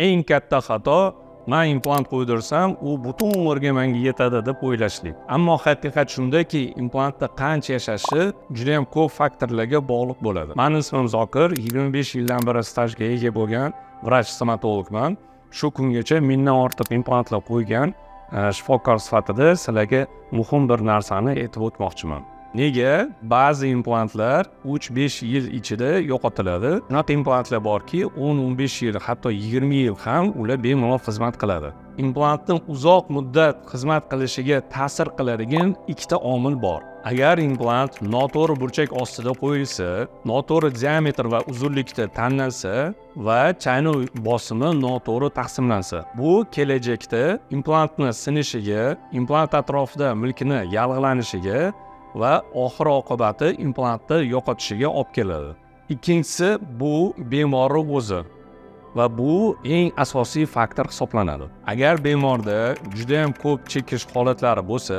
eng katta xato men implant qo'ydirsam, u butun umrga menga yetadi deb o'ylashlik. Ammo haqiqat shundaki, implantda qancha yashashi juda ham ko'p faktorlarga bog'liq bo'ladi. Mening ismim Zokir, 25 yildan beri stajga ega bo'lgan vrach-stomatologman. Shu kungacha mingdan ortiq implantlar qo'ygan shifokor sifatida sizlarga muhim bir narsani aytib o'tmoqchiman. Nega ba'zi implantlar 3-5 yil ichida yo'qotiladi? Bunaqa implantlar borki, 10-15 yil, hatto 20 yil ham ular bemalol xizmat qiladi. Implantning uzoq muddat xizmat qilishiga ta'sir qiladigan ikkita omil bor. Agar implant noto'g'ri burchak ostida qo'yilsa, noto'g'ri diametr va uzunlikda tanlansa va chaynav bosimi noto'g'ri taqsimlansa, bu kelajakda implantni sinishiga, implant atrofida milkni yallig'lanishiga va oxir oqibati implantni yo'qotishiga olib keladi. Ikkinchisi bu bemorning o'zi va bu eng asosiy faktor hisoblanadi. Agar bemorda juda ham ko'p chekish holatlari bo'lsa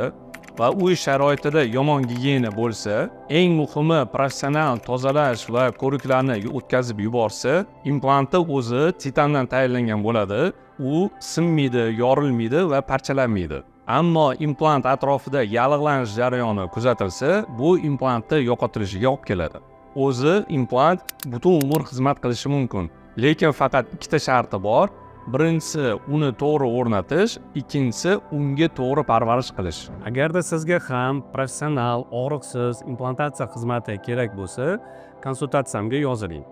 va uy sharoitida yomon gigiyena bo'lsa, eng muhimi professional tozalash va ko'riklarni o'tkazib yuborsa, implantni o'zi titandan tayyorlangan bo'ladi. U sinmaydi, yorilmaydi va parchalanmaydi. Ammo implant atrofida yallig'lanish jarayoni kuzatilsa, bu implantni yo'qotilishiga olib keladi. O'zi implant butun umr xizmat qilishi mumkin, lekin faqat ikkita sharti bor. Birinchisi uni to'g'ri o'rnatish, ikkinchisi unga to'g'ri parvarish qilish. Agarda sizga ham professional, og'riqsiz implantatsiya xizmati kerak bo'lsa, konsultatsiyamga yoziling.